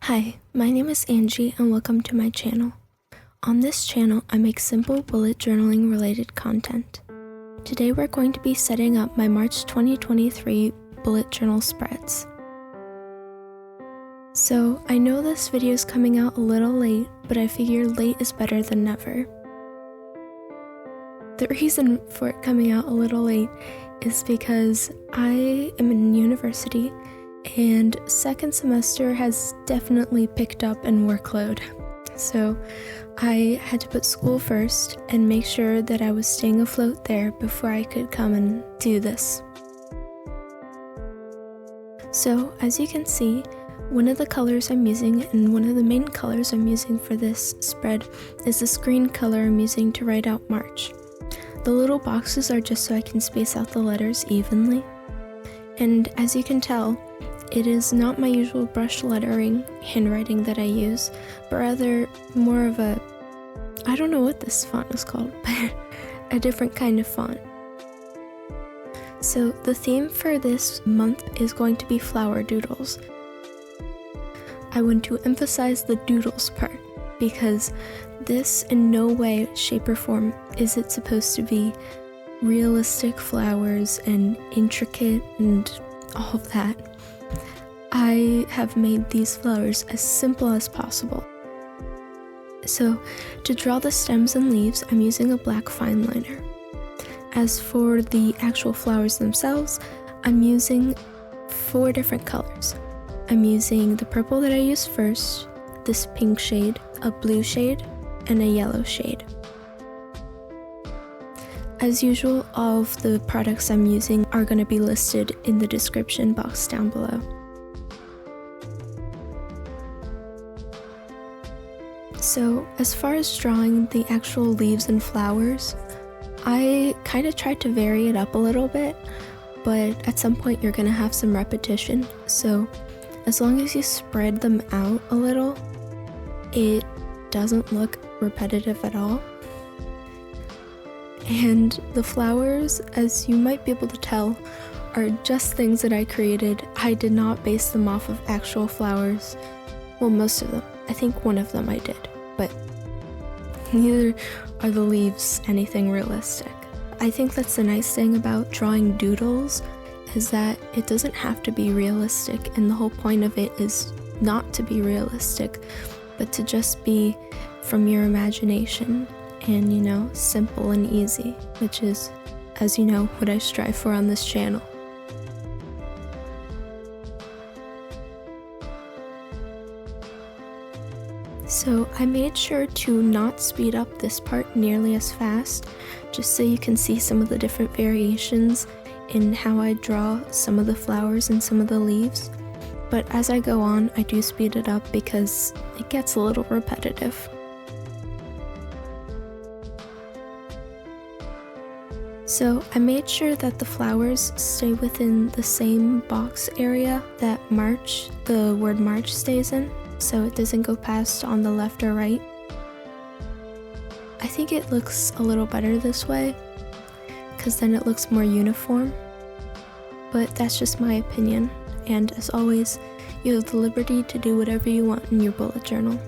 Hi, my name is Angie and welcome to my channel. On this channel, I make simple bullet journaling related content. Today we're going to be setting up my March 2023 bullet journal spreads. So, I know this video is coming out a little late, but I figure late is better than never. The reason for it coming out a little late is because I am in university and second semester has definitely picked up in workload. So I had to put school first and make sure that I was staying afloat there before I could come and do this. So as you can see, one of the colors I'm using and one of the main colors I'm using for this spread is this green color I'm using to write out March. The little boxes are just so I can space out the letters evenly. And as you can tell, it is not my usual brush lettering handwriting that I use, but rather more of a, I don't know what this font is called, but a different kind of font. So the theme for this month is going to be flower doodles. I want to emphasize the doodles part because this in no way, shape, or form is it supposed to be realistic flowers and intricate and all of that. I have made these flowers as simple as possible. So, to draw the stems and leaves, I'm using a black fine liner. As for the actual flowers themselves, I'm using 4 different colors. I'm using the purple that I used first, this pink shade, a blue shade, and a yellow shade. As usual, all of the products I'm using are going to be listed in the description box down below. So, as far as drawing the actual leaves and flowers, I kind of tried to vary it up a little bit, but at some point you're going to have some repetition, so as long as you spread them out a little, it doesn't look repetitive at all. And the flowers, as you might be able to tell, are just things that I created. I did not base them off of actual flowers. Well, most of them. I think one of them I did, but neither are the leaves anything realistic. I think that's the nice thing about drawing doodles, is that it doesn't have to be realistic, and the whole point of it is not to be realistic, but to just be from your imagination and, you know, simple and easy, which is, as you know, what I strive for on this channel. So I made sure to not speed up this part nearly as fast, just so you can see some of the different variations in how I draw some of the flowers and some of the leaves. But as I go on, I do speed it up because it gets a little repetitive. So I made sure that the flowers stay within the same box area that the word March stays in, so it doesn't go past on the left or right. I think it looks a little better this way, because then it looks more uniform, but that's just my opinion, and as always, you have the liberty to do whatever you want in your bullet journal.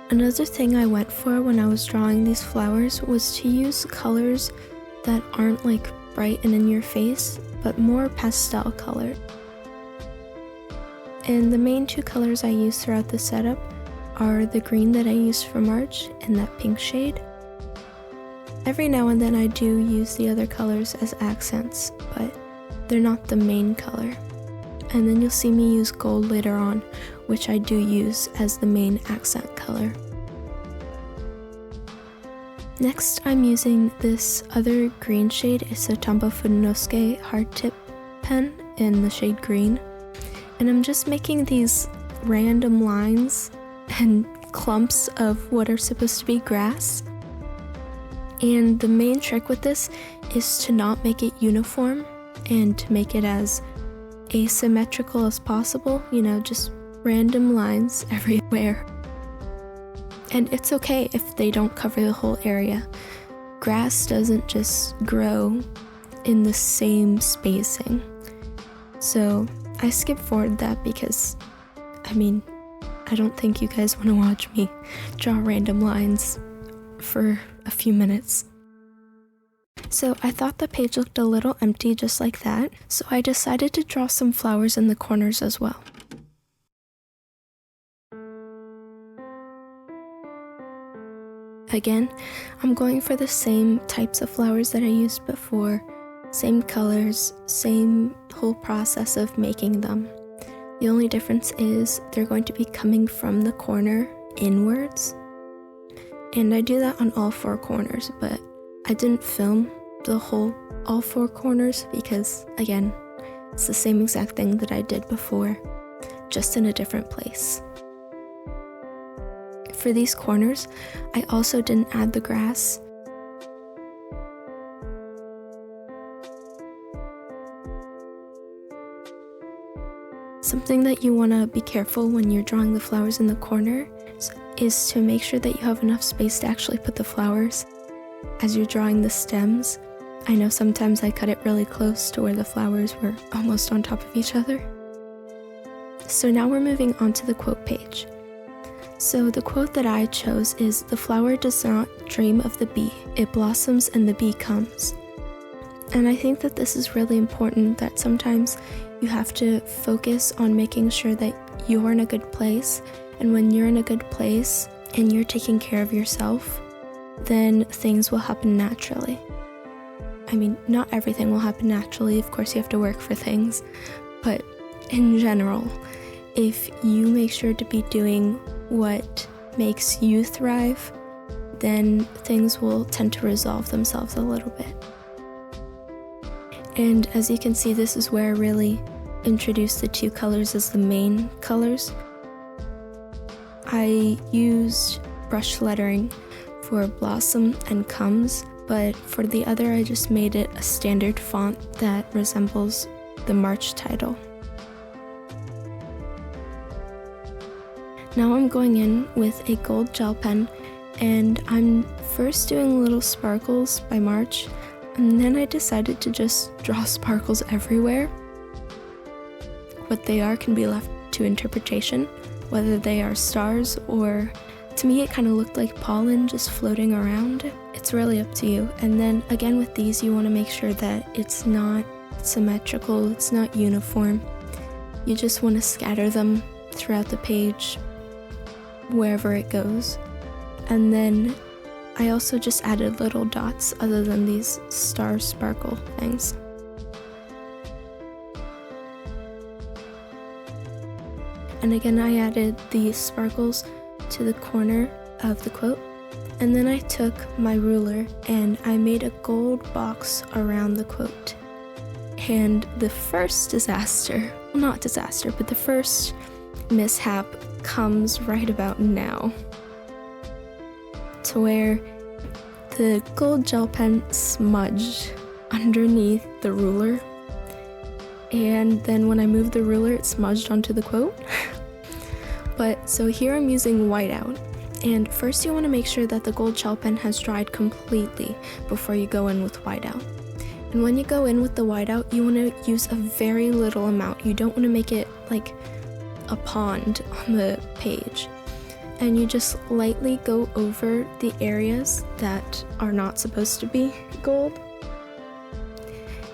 Another thing I went for when I was drawing these flowers was to use colors that aren't like bright and in your face, but more pastel colored. And the main 2 colors I use throughout the setup are the green that I used for March and that pink shade. Every now and then I do use the other colors as accents, but they're not the main color. And then you'll see me use gold later on, which I do use as the main accent color. Next, I'm using this other green shade. It's a Tombow Fudenosuke hard tip pen in the shade green. And I'm just making these random lines and clumps of what are supposed to be grass. And the main trick with this is to not make it uniform. and to make it as asymmetrical as possible, just random lines everywhere. And it's okay if they don't cover the whole area. Grass doesn't just grow in the same spacing. So I skipped forward that because, I don't think you guys want to watch me draw random lines for a few minutes. So I thought the page looked a little empty just like that, so I decided to draw some flowers in the corners as well. Again, I'm going for the same types of flowers that I used before, same colors, same whole process of making them. The only difference is they're going to be coming from the corner inwards. And I do that on all 4 corners, but I didn't film all 4 corners because, again, it's the same exact thing that I did before, just in a different place. For these corners, I also didn't add the grass. Something that you want to be careful when you're drawing the flowers in the corner is to make sure that you have enough space to actually put the flowers. As you're drawing the stems, I know sometimes I cut it really close to where the flowers were almost on top of each other. So now we're moving on to the quote page. So the quote that I chose is, "The flower does not dream of the bee, it blossoms and the bee comes." And I think that this is really important, that sometimes you have to focus on making sure that you're in a good place. And when you're in a good place and you're taking care of yourself, then things will happen naturally. Not everything will happen naturally. Of course, you have to work for things. But in general, if you make sure to be doing what makes you thrive, then things will tend to resolve themselves a little bit. And as you can see, this is where I really introduced the 2 colors as the main colors. I used brush lettering for blossom and comes, but for the other I just made it a standard font that resembles the March title. Now I'm going in with a gold gel pen, and I'm first doing little sparkles by March, and then I decided to just draw sparkles everywhere. What they are can be left to interpretation, whether they are stars or, to me it kind of looked like pollen just floating around. It's really up to you. And then again with these, you want to make sure that it's not symmetrical, it's not uniform. You just want to scatter them throughout the page, wherever it goes. And then I also just added little dots other than these star sparkle things. And again, I added these sparkles to the corner of the quote. And then I took my ruler and I made a gold box around the quote. And the first the first mishap comes right about now, to where the gold gel pen smudged underneath the ruler, and then when I moved the ruler it smudged onto the quote. But so here I'm using whiteout, and first you want to make sure that the gold gel pen has dried completely before you go in with whiteout. And when you go in with the whiteout, you want to use a very little amount. You don't want to make it like a pond on the page. And you just lightly go over the areas that are not supposed to be gold.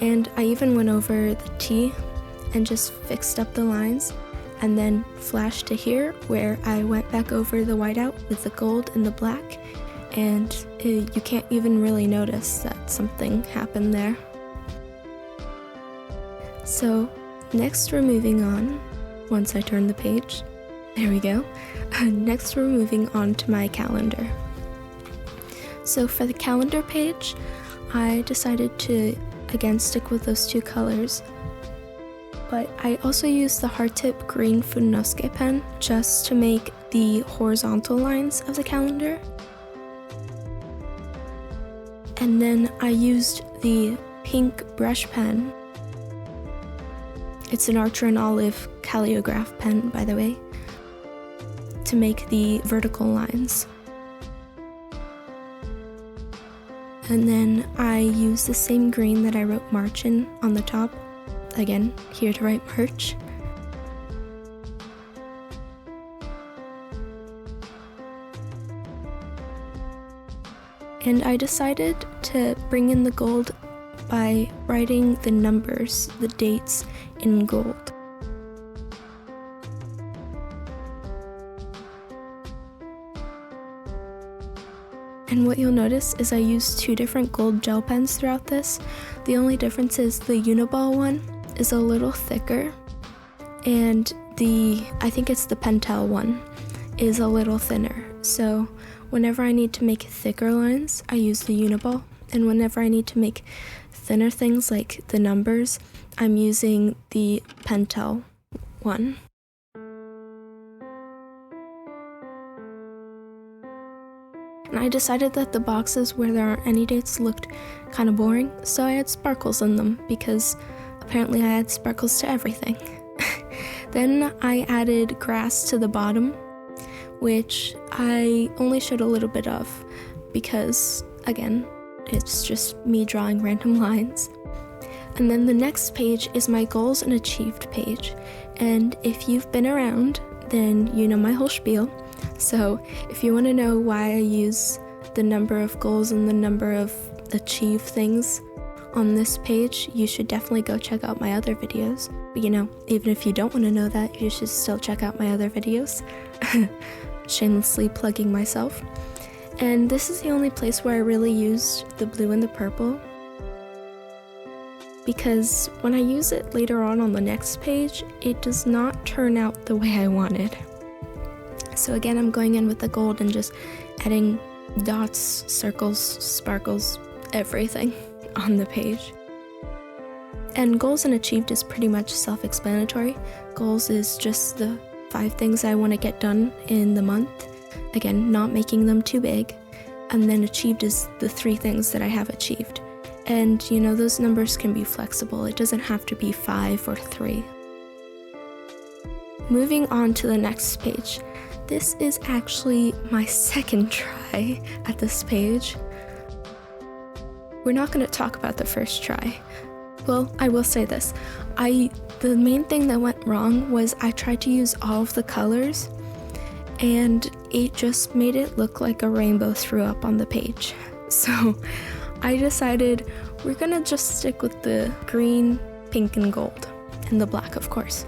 And I even went over the T and just fixed up the lines, and then flashed to here where I went back over the whiteout with the gold and the black, and you can't even really notice that something happened there. So next we're moving on. Once I turn the page, there we go. Next we're moving on to my calendar. So for the calendar page, I decided to again stick with those 2 colors, but I also used the hard tip green Fudenosuke pen just to make the horizontal lines of the calendar. And then I used the pink brush pen It's an Archer and Olive Calliograph pen, by the way, to make the vertical lines. And then I use the same green that I wrote March in on the top. Again, here to write March. And I decided to bring in the gold by writing the numbers, the dates, in gold. And what you'll notice is I use 2 different gold gel pens throughout this. The only difference is the Uniball one is a little thicker, and I think it's the Pentel one, is a little thinner. So whenever I need to make thicker lines, I use the Uniball, and whenever I need to make thinner things like the numbers, I'm using the Pentel one. And I decided that the boxes where there aren't any dates looked kind of boring, so I had sparkles in them because apparently I add sparkles to everything. Then I added grass to the bottom, which I only showed a little bit of because, again, it's just me drawing random lines. And then the next page is my goals and achieved page. And if you've been around, then you know my whole spiel. So if you want to know why I use the number of goals and the number of achieved things on this page, you should definitely go check out my other videos. But even if you don't want to know that, you should still check out my other videos. Shamelessly plugging myself. And this is the only place where I really used the blue and the purple, because when I use it later on the next page, it does not turn out the way I wanted. So again, I'm going in with the gold and just adding dots, circles, sparkles, everything on the page. And goals and achieved is pretty much self-explanatory. Goals is just the 5 things I want to get done in the month. Again, not making them too big. And then achieved is the 3 things that I have achieved. And those numbers can be flexible. It doesn't have to be 5 or 3. Moving on to the next page. This is actually my second try at this page. We're not going to talk about the first try. Well, I will say this. The main thing that went wrong was I tried to use all of the colors, and it just made it look like a rainbow threw up on the page. So I decided we're gonna just stick with the green, pink, and gold, and the black, of course.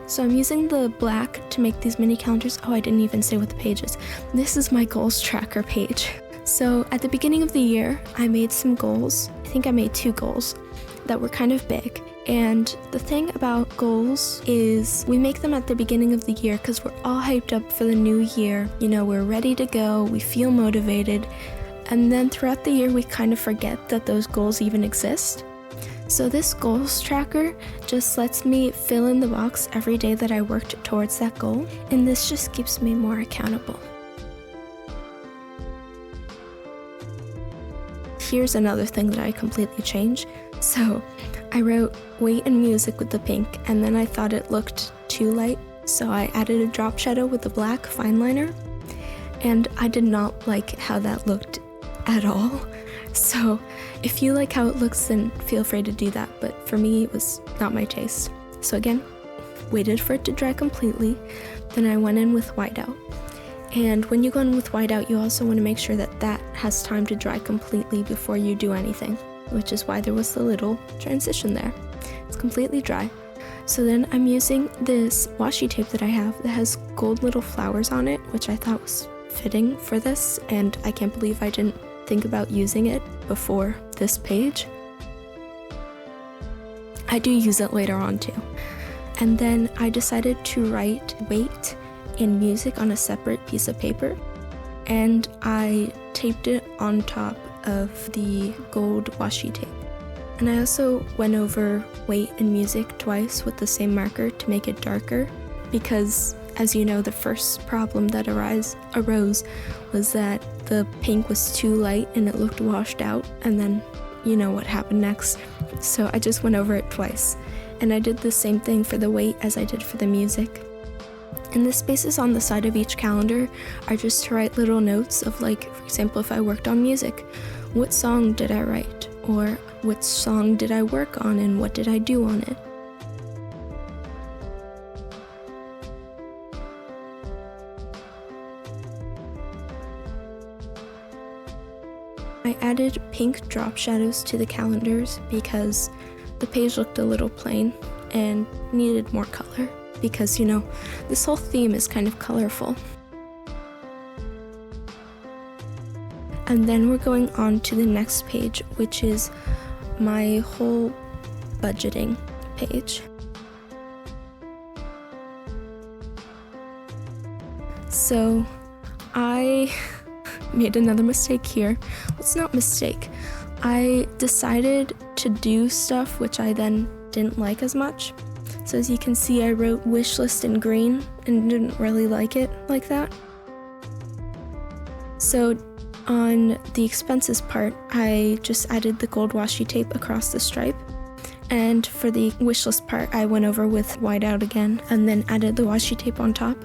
So I'm using the black to make these mini calendars. Oh, I didn't even say what the page is. This is my goals tracker page. So at the beginning of the year, I made some goals. I think I made 2 goals that were kind of big. And the thing about goals is we make them at the beginning of the year because we're all hyped up for the new year. We're ready to go, we feel motivated. And then throughout the year, we kind of forget that those goals even exist. So this goals tracker just lets me fill in the box every day that I worked towards that goal. And this just keeps me more accountable. Here's another thing that I completely changed. So I wrote weight and music with the pink, and then I thought it looked too light, so I added a drop shadow with the black fine liner, and I did not like how that looked at all. So if you like how it looks, then feel free to do that, but for me it was not my taste. So again, waited for it to dry completely, then I went in with whiteout. And when you go in with whiteout, you also want to make sure that that has time to dry completely before you do anything, which is why there was the little transition there. It's completely dry. So then I'm using this washi tape that I have that has gold little flowers on it, which I thought was fitting for this, and I can't believe I didn't think about using it before this page. I do use it later on too. And then I decided to write weight and music on a separate piece of paper, and I taped it on top of the gold washi tape. And I also went over weight and music twice with the same marker to make it darker, because as you know, the first problem that arose was that the pink was too light and it looked washed out, and then you know what happened next. So I just went over it twice. and I did the same thing for the weight as I did for the music. And the spaces on the side of each calendar are just to write little notes of, like, for example, if I worked on music, what song did I write? Or what song did I work on and what did I do on it? I added pink drop shadows to the calendars because the page looked a little plain and needed more color. Because, you know, this whole theme is kind of colorful. And then we're going on to the next page, which is my whole budgeting page. So I made another mistake here. Well, it's not a mistake. I decided to do stuff which I then didn't like as much. So as you can see, I wrote wish list in green and didn't really like it like that. So on the expenses part, I just added the gold washi tape across the stripe. And for the wish list part, I went over with whiteout again and then added the washi tape on top.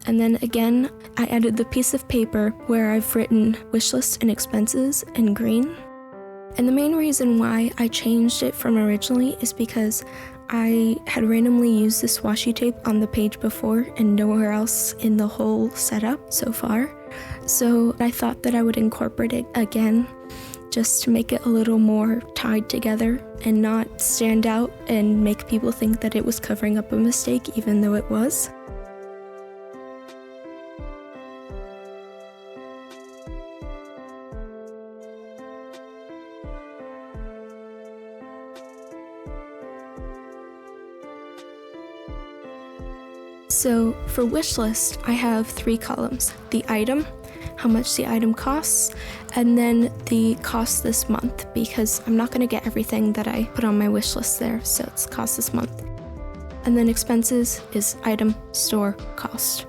And then again, I added the piece of paper where I've written wish list and expenses in green. And the main reason why I changed it from originally is because I had randomly used this washi tape on the page before and nowhere else in the whole setup so far. So I thought that I would incorporate it again just to make it a little more tied together and not stand out and make people think that it was covering up a mistake even though it was. So for wish list, I have 3 columns: the item, how much the item costs, and then the cost this month, because I'm not going to get everything that I put on my wish list there, so it's cost this month. And then expenses is item, store, cost.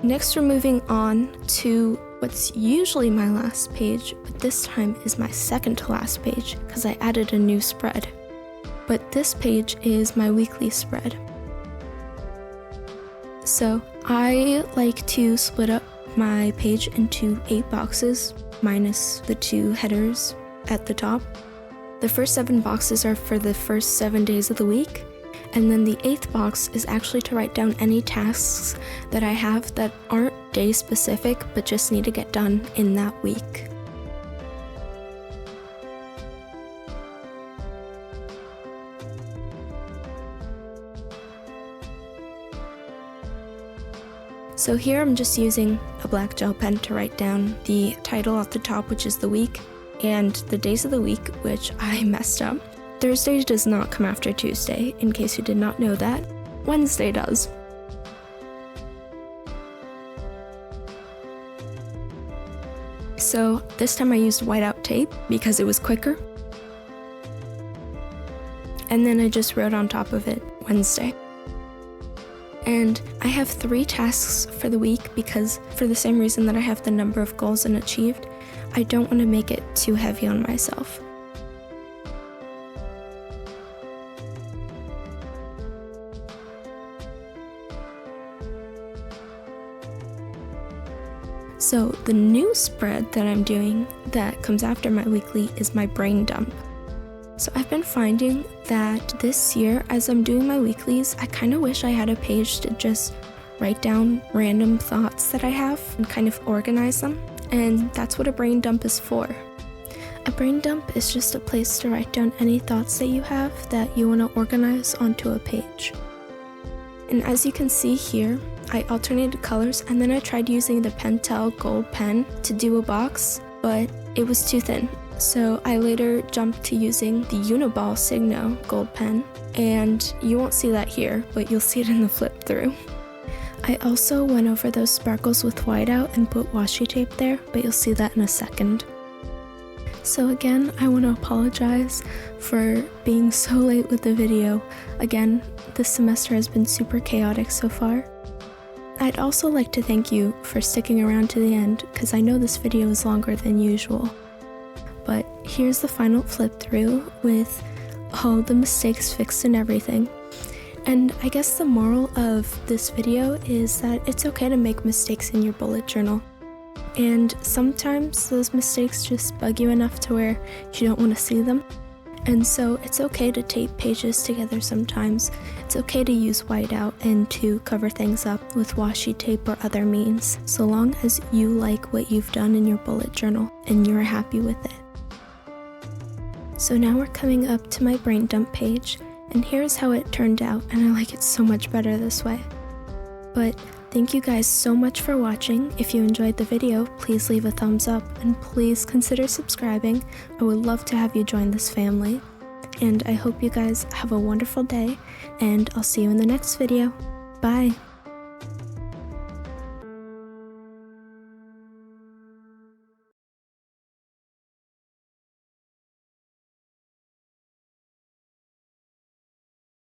Next, we're moving on to what's usually my last page, but this time is my second to last page because I added a new spread. But this page is my weekly spread. So I like to split up my page into 8 boxes, minus the 2 headers at the top. The first 7 boxes are for the first 7 days of the week, and then the 8th box is actually to write down any tasks that I have that aren't day specific, but just need to get done in that week. So here I'm just using a black gel pen to write down the title at the top, which is the week, and the days of the week, which I messed up. Thursday does not come after Tuesday, in case you did not know that. Wednesday does. So this time I used whiteout tape because it was quicker. And then I just wrote on top of it, Wednesday. And I have 3 tasks for the week because, for the same reason that I have the number of goals unachieved, I don't want to make it too heavy on myself. So the new spread that I'm doing that comes after my weekly is my brain dump. So I've been finding that this year, as I'm doing my weeklies, I kind of wish I had a page to just write down random thoughts that I have and kind of organize them. And that's what a brain dump is for. A brain dump is just a place to write down any thoughts that you have that you want to organize onto a page. And as you can see here, I alternated colors and then I tried using the Pentel gold pen to do a box, but it was too thin. So I later jumped to using the Uniball Signo gold pen, and you won't see that here, but you'll see it in the flip through. I also went over those sparkles with whiteout and put washi tape there, but you'll see that in a second. So again, I want to apologize for being so late with the video. Again, this semester has been super chaotic so far. I'd also like to thank you for sticking around to the end, because I know this video is longer than usual. But here's the final flip through with all the mistakes fixed and everything. And I guess the moral of this video is that it's okay to make mistakes in your bullet journal. And sometimes those mistakes just bug you enough to where you don't want to see them. And so it's okay to tape pages together sometimes. It's okay to use whiteout and to cover things up with washi tape or other means, so long as you like what you've done in your bullet journal and you're happy with it. So now we're coming up to my brain dump page, and here's how it turned out, and I like it so much better this way. But thank you guys so much for watching. If you enjoyed the video, please leave a thumbs up and please consider subscribing. I would love to have you join this family. And I hope you guys have a wonderful day, and I'll see you in the next video. Bye!